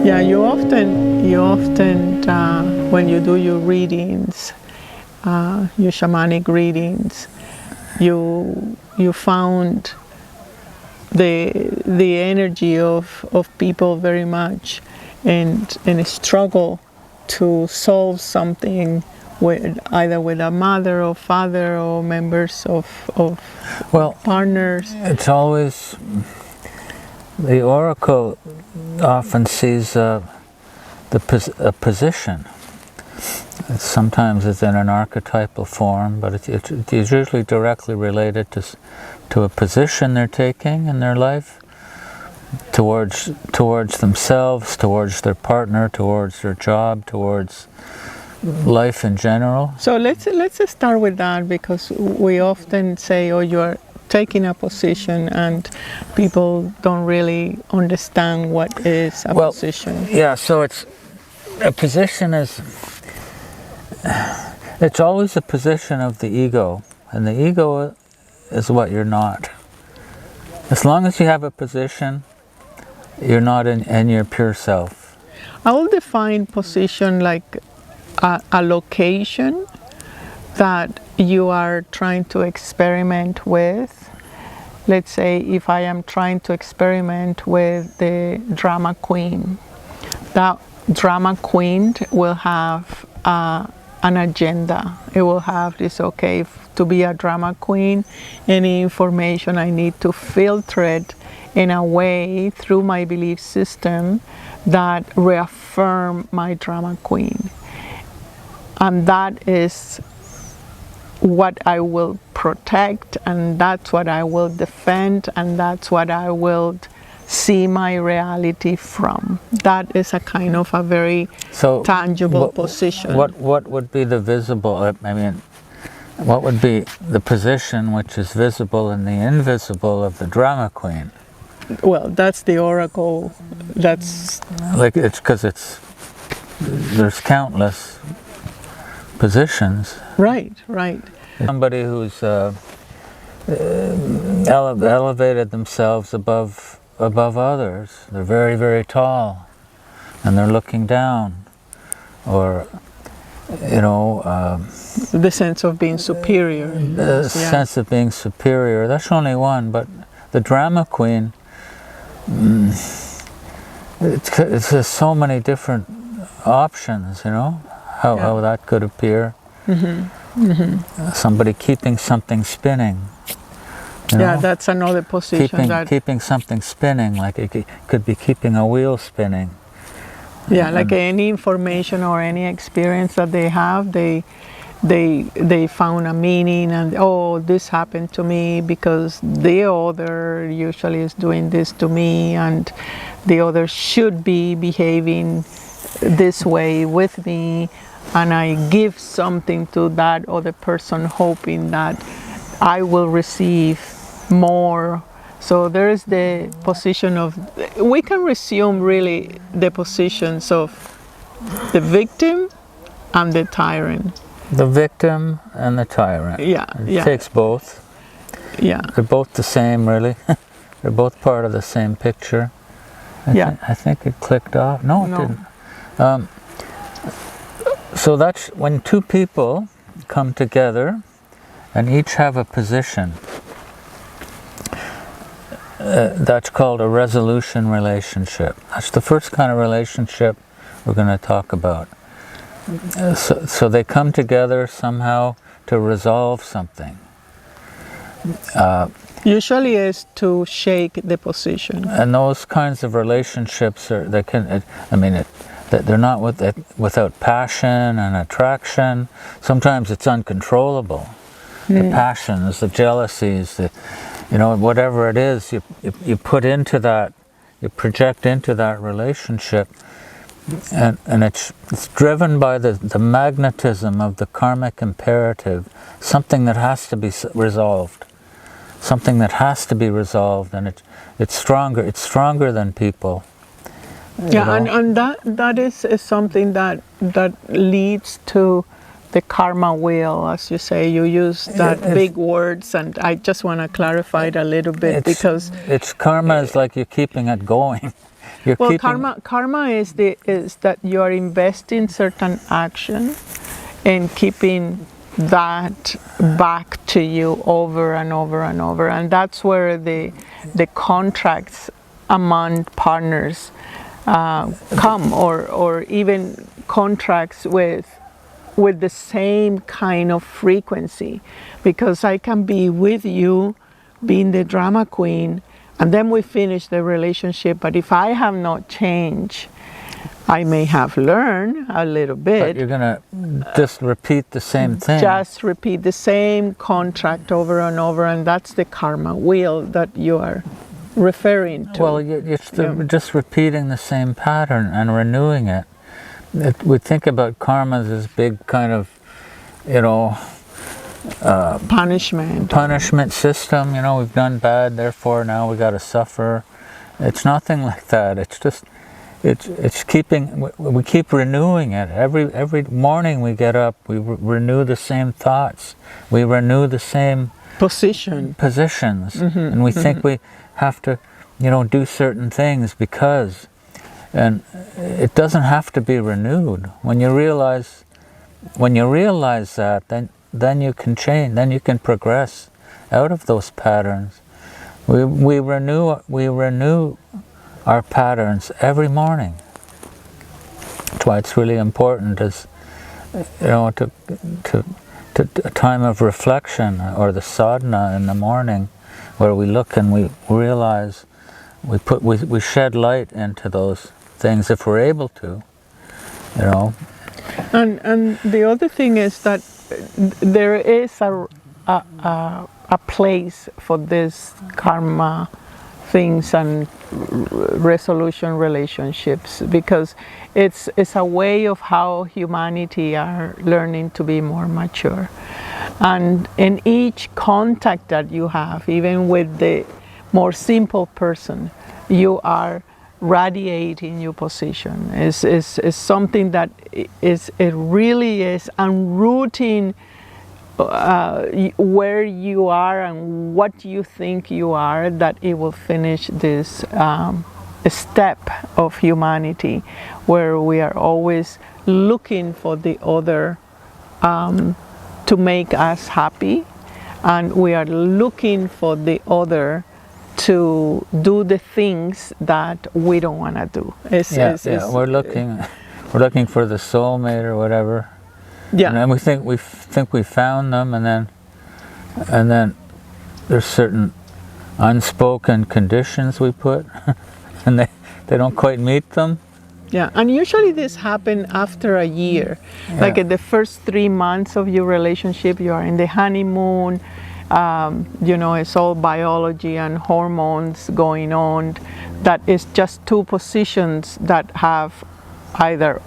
Yeah, you often when you do your readings, your shamanic readings, you found the energy of people very much and a struggle to solve something with either with a mother or father or members of partners. It's always, the oracle often sees a position. Sometimes it's in an archetypal form, but it's usually directly related to a position they're taking in their life, towards themselves, towards their partner, towards their job, towards life in general. So let's start with that, because we often say, "Oh, you're taking a position," and people don't really understand what is a position. Yeah, so a position it's always a position of the ego, and the ego is what you're not. As long as you have a position, you're not in your pure self. I will define position like a location that you are trying to experiment with. Let's say if I am trying to experiment with the drama queen, that drama queen will have an agenda. It will have this, okay, to be a drama queen, any information I need to filter it in a way through my belief system that reaffirm my drama queen. And that is what I will protect, and that's what I will defend, and that's what I will see my reality from. That is a kind of a very tangible position. What would be the visible, I mean, what would be the position which is visible and the invisible of the drama queen? Well, that's the oracle. That's like, it's because there's countless positions. Right. Somebody who's elevated themselves above others. They're very, very tall, and they're looking down, or the sense of being superior. The sense of being superior. That's only one, but the drama queen. It's just so many different options, how that could appear. Somebody keeping something spinning. Yeah, that's another position. Keeping something spinning, like it could be keeping a wheel spinning. Yeah, like any information or any experience that they have, they found a meaning, and this happened to me because the other usually is doing this to me, and the other should be behaving this way with me, and I give something to that other person hoping that I will receive more. So there is the position of, we can resume really the positions of the victim and the tyrant. The victim and the tyrant. It takes both. Yeah. They're both the same, really. They're both part of the same picture. I think it clicked off. No, it didn't. So that's when two people come together and each have a position. That's called a resolution relationship. That's the first kind of relationship we're going to talk about. So they come together somehow to resolve something. Usually is to shake the position. And those kinds of relationships they're not without passion and attraction. Sometimes it's uncontrollable. The passions, the jealousies, whatever it is, you put into that, you project into that relationship, and it's driven by the magnetism of the karmic imperative, something that has to be resolved, and it's stronger than people. And that is something that leads to the karma wheel, as you say. You use that big words, and I just want to clarify it a little bit, because it's karma is like you're keeping it going. Well, karma is that you are investing certain action and keeping that back to you over and over and over, and that's where the contracts among partners come, or even contracts with the same kind of frequency, because I can be with you, being the drama queen, and then we finish the relationship, but if I have not changed, I may have learned a little bit. But you're going to just repeat the same thing. Just repeat the same contract over and over, and that's the karma wheel that you are referring to. Well, it's just repeating the same pattern and renewing it. We think about karma as this big kind of, punishment system. We've done bad, therefore now we got to suffer. It's nothing like that. It's just it's keeping. We keep renewing it. Every morning we get up, we renew the same thoughts. We renew the same positions, and we think we have to, do certain things because, and it doesn't have to be renewed. When you realize that, then you can change. Then you can progress out of those patterns. We renew our patterns every morning. That's why it's really important, as to a time of reflection, or the sadhana in the morning, where we look and we realize, we shed light into those things if we're able to, And the other thing is that there is a place for this karma things and resolution relationships, because it's a way of how humanity are learning to be more mature. And in each contact that you have, even with the more simple person, you are radiating your position. Is something that it really is unrooting where you are and what you think you are, that it will finish this step of humanity, where we are always looking for the other to make us happy, and we are looking for the other to do the things that we don't want to do. We're looking for the soulmate or whatever. Yeah. And then we think we found them, and then there's certain unspoken conditions we put, and they don't quite meet them. Yeah, and usually this happens after a year. Yeah. Like in the first 3 months of your relationship, you are in the honeymoon. It's all biology and hormones going on. That is just two positions that have either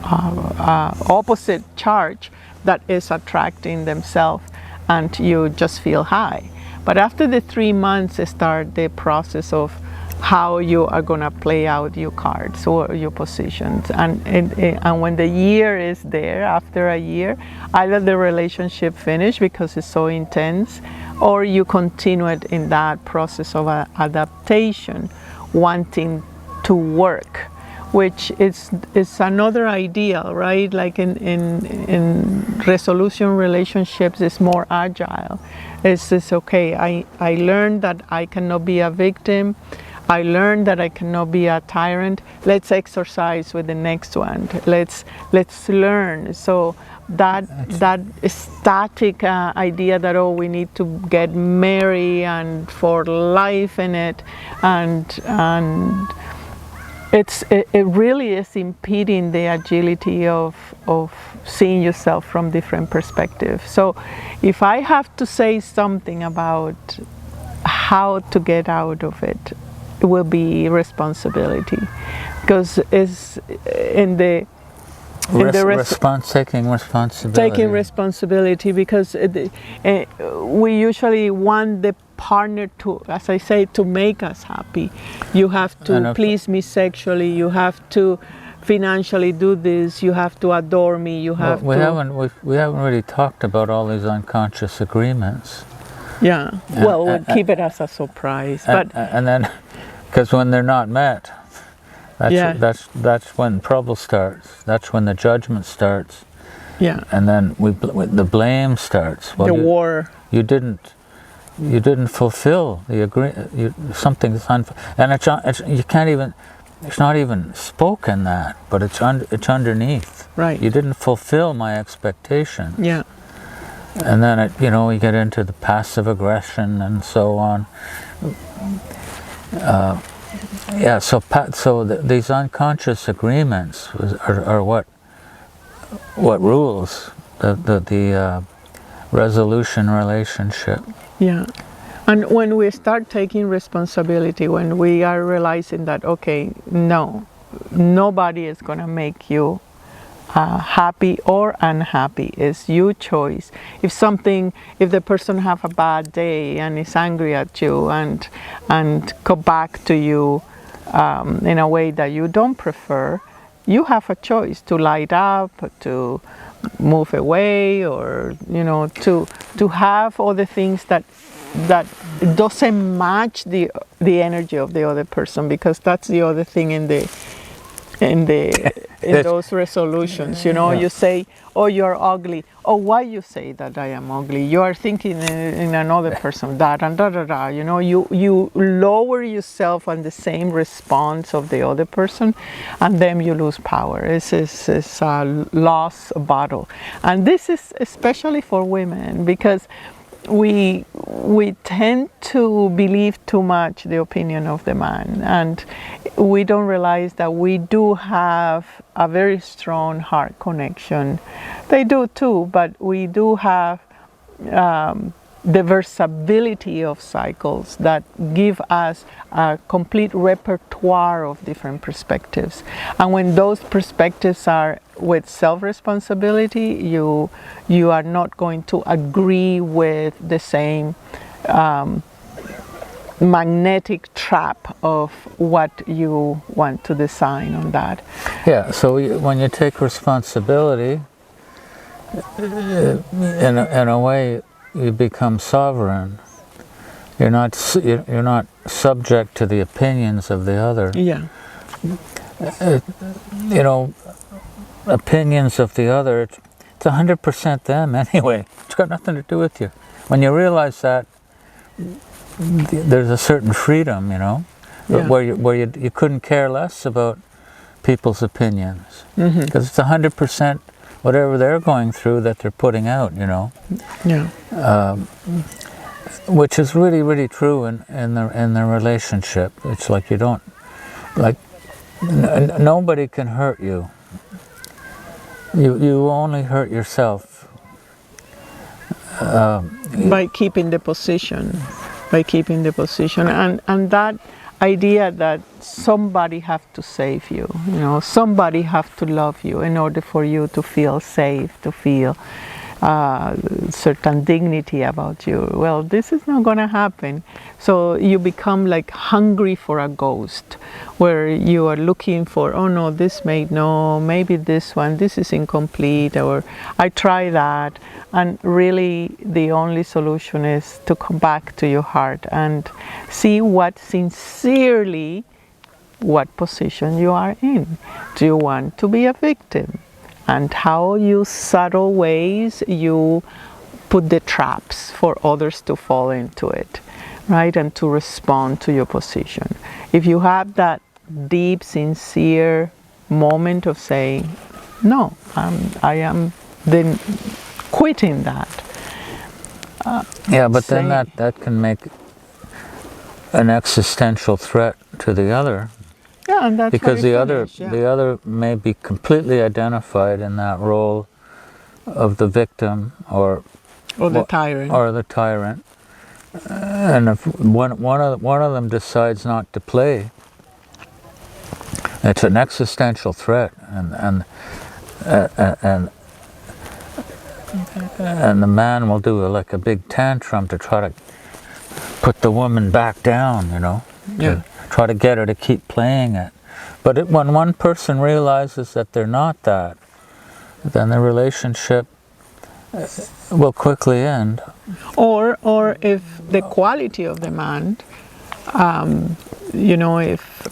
opposite charge that is attracting themselves, and you just feel high. But after the 3 months, start the process of how you are going to play out your cards or your positions, and when the year is there, after a year, either the relationship finish because it's so intense, or you continue it in that process of adaptation, wanting to work, which is another ideal, right? Like in resolution relationships, it's more agile. It's okay. I learned that I cannot be a victim. I learned that I cannot be a tyrant. Let's exercise with the next one. Let's learn. So that static idea that we need to get married and for life in it, and it really is impeding the agility of seeing yourself from different perspectives. So if I have to say something about how to get out of it, it will be responsibility, because it's taking responsibility. Taking responsibility, because we usually want the partner to, as I say, to make us happy. You have to please me sexually. You have to financially do this, you have to adore me, you have we to... haven't really talked about all these unconscious agreements. Yeah, well, we'll keep it as a surprise. But and then, because when they're not met, that's when trouble starts. That's when the judgment starts. Yeah. And then the blame starts. Well, the war. You didn't fulfill the something's and it's you can't even. It's not even spoken that, but it's underneath. Right. You didn't fulfill my expectation. Yeah. And then you get into the passive aggression and so on. These unconscious agreements are what rules the resolution relationship. Yeah. And when we start taking responsibility, when we are realizing that, okay, no, nobody is going to make you happy or unhappy. It's your choice. If the person have a bad day and is angry at you and go back to you in a way that you don't prefer, you have a choice to light up, to move away, or to have all the things that doesn't match the energy of the other person, because that's the other thing in those resolutions. You say, oh, you're ugly. Oh, why you say that I am ugly? You are thinking in another person that and da da da. You lower yourself on the same response of the other person, and then you lose power. It's a lost battle, and this is especially for women, because we tend to believe too much the opinion of the man, and we don't realize that we do have a very strong heart connection. They do too, but we do have the versatility of cycles that give us a complete repertoire of different perspectives. And when those perspectives are with self-responsibility, you are not going to agree with the same magnetic trap of what you want to design on that. Yeah, so when you take responsibility, in a way, you become sovereign. You're not subject to the opinions of the other. Yeah. Opinions of the other, it's 100% them anyway. It's got nothing to do with you. When you realize that, there's a certain freedom, where you couldn't care less about people's opinions, because it's 100% whatever they're going through that they're putting out, Yeah. Which is really, really true in the relationship. It's like nobody can hurt you. You only hurt yourself. By keeping the position. And that idea that somebody have to save you, somebody have to love you in order for you to feel safe, to feel certain dignity about you. Well, this is not going to happen. So you become like hungry for a ghost, where you are looking for, oh no, maybe this one, this is incomplete, or I try that. And really the only solution is to come back to your heart and see what position you are in. Do you want to be a victim? And how you subtle ways you put the traps for others to fall into it, right? And to respond to your position. If you have that deep, sincere moment of saying, no, I am then quitting that. Then that can make an existential threat to the other. Yeah, and that's because the other may be completely identified in that role of the victim or the tyrant. And if one of them decides not to play, it's an existential threat, and the man will do a big tantrum to try to put the woman back down, Yeah. Try to get her to keep playing it. But when one person realizes that they're not that, then the relationship will quickly end. Or if the quality of the man, you know, if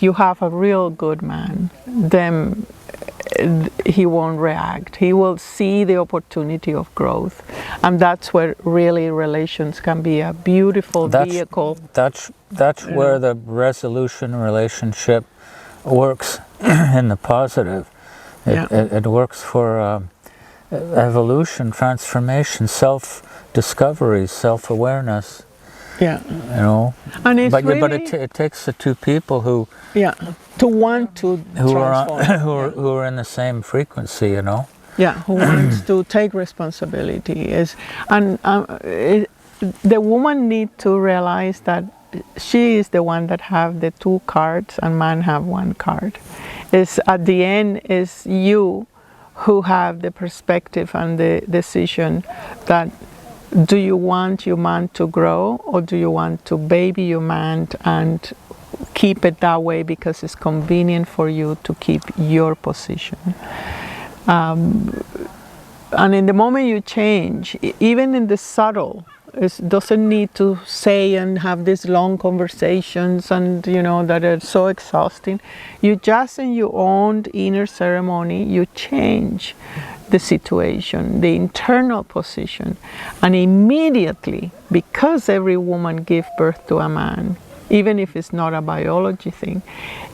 you have a real good man, then he won't react. He will see the opportunity of growth, and that's where really relations can be a beautiful vehicle. That's where the resolution relationship works in the positive. It works for evolution, transformation, self-discovery, self-awareness. Yeah, you know. And it's but really, it takes the two people who to want to transform, who are in the same frequency, you know. Yeah, who wants to take responsibility the woman need to realize that she is the one that have the two cards and man have one card. Is at the end is you who have the perspective and the decision that do you want your man to grow or do you want to baby your man and keep it that way because it's convenient for you to keep your position. And in the moment you change, even in the subtle, it doesn't need to say and have these long conversations and you know that are so exhausting. You just in your own inner ceremony, you change the situation, the internal position, and immediately, because every woman gives birth to a man, even if it's not a biology thing,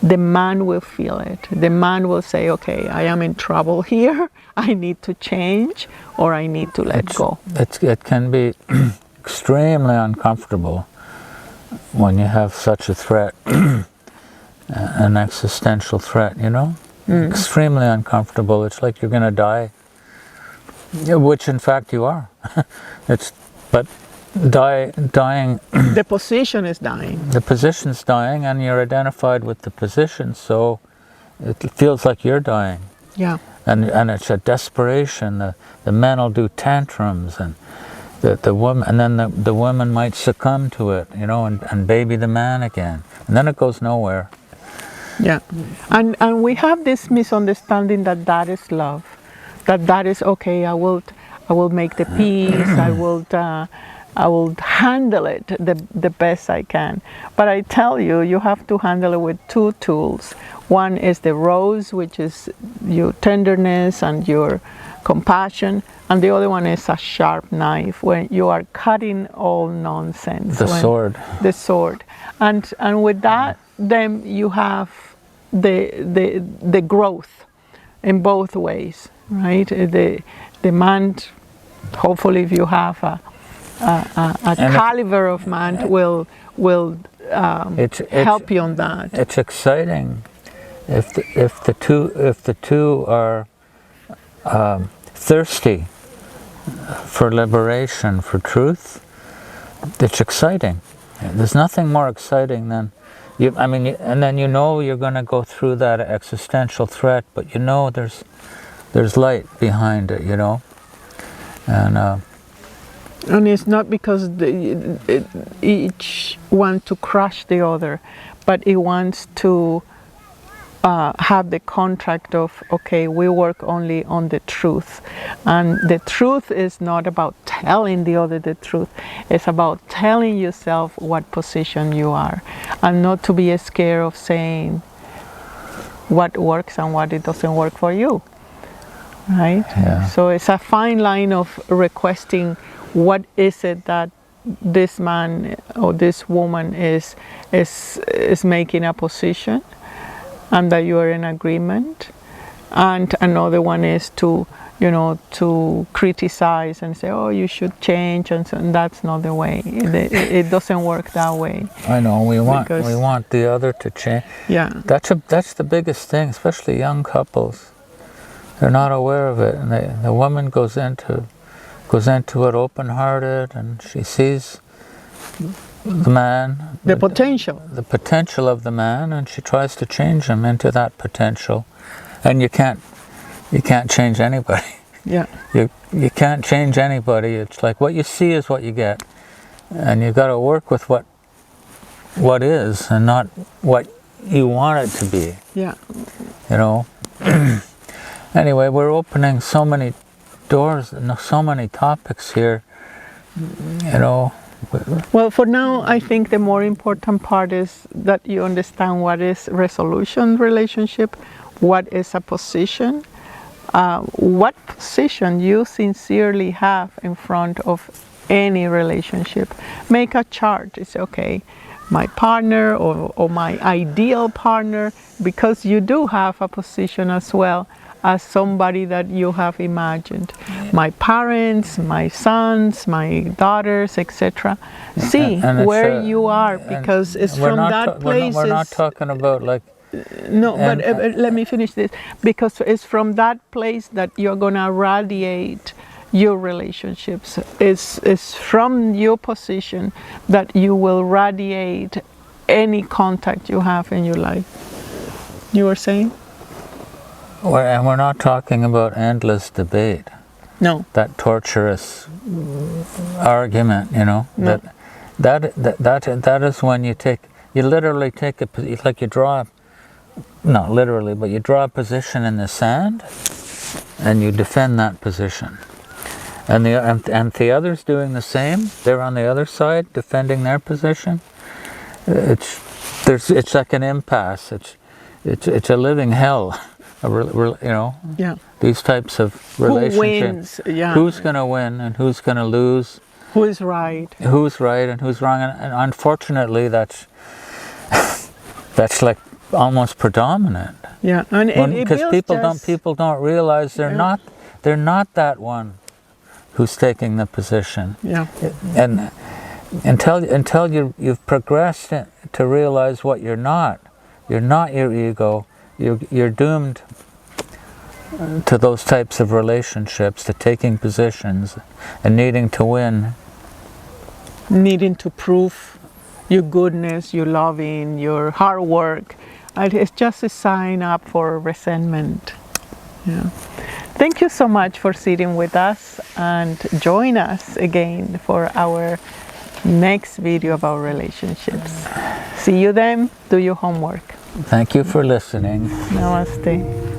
the man will feel it. The man will say, okay, I am in trouble here, I need to change, or I need to let go. It can be extremely uncomfortable when you have such a threat, an existential threat, you know? Extremely uncomfortable. It's like you're going to die, which in fact you are. Dying. The position is dying. The position's dying, and you're identified with the position, so it feels like you're dying. Yeah. And it's a desperation. The men will do tantrums, and the woman, and then the woman might succumb to it, you know, and baby the man again, and then it goes nowhere. Yeah, and we have this misunderstanding that is love, that is okay. I will make the peace. I will handle it the best I can. But I tell you, you have to handle it with two tools. One is the rose, which is your tenderness and your compassion, and the other one is a sharp knife when you are cutting all nonsense. The sword. The sword, and with that, then you have the growth in both ways, right? The man, hopefully, if you have a caliber of man, will help you on that. It's exciting if the two are thirsty for liberation, for truth. It's exciting. There's nothing more exciting than and then you know you're going to go through that existential threat, but you know there's light behind it, you know, and it's not because each wants to crush the other, but it wants to have the contract of, okay, we work only on the truth. And the truth is not about telling the other the truth. It's about telling yourself what position you are, and not to be scared of saying what works and what it doesn't work for you, right? Yeah. So it's a fine line of requesting what is it that this man or this woman is making a position, and that you are in agreement. And another one is to criticize and say, oh, you should change, and that's not the way. It doesn't work that way. I know, we want the other to change. Yeah. That's the biggest thing, especially young couples. They're not aware of it, and the woman goes into it open-hearted, and she sees the man, the potential of the man, and she tries to change him into that potential. And you can't change anybody. Yeah. You can't change anybody. It's like what you see is what you get, and you've got to work with what is, and not what you want it to be. Yeah. You know. Anyway, we're opening so many doors, so many topics here. You know. Well, for now, I think the more important part is that you understand what is resolution relationship, what is a position, what position you sincerely have in front of any relationship. Make a chart. It's okay. My partner or my ideal partner, because you do have a position as well as somebody that you have imagined. My parents, my sons, my daughters, etc. See And where you are, because it's from that place. We're not talking about like. No, but let me finish this. Because it's from that place that you're gonna radiate your relationships. It's from your position that you will radiate any contact you have in your life. You were saying? And we're not talking about endless debate. No. That torturous argument, you know. No. That is when you literally take like you draw, not literally, but you draw a position in the sand, and you defend that position. And the others doing the same. They're on the other side defending their position. It's like an impasse. It's a living hell. You know. Yeah. These types of relationships. Who wins? Yeah. Who's going to win and who's going to lose? Who is right? Who's right and who's wrong? And unfortunately, that's like almost predominant. Yeah, and because people don't realize they're not that one who's taking the position. Yeah. And until you've progressed to realize what you're not your ego. You're doomed to those types of relationships, to taking positions and needing to win. Needing to prove your goodness, your loving, your hard work. It's just a sign up for resentment. Yeah. Thank you so much for sitting with us, and join us again for our next video about relationships. See you then. Do your homework. Thank you for listening. Namaste.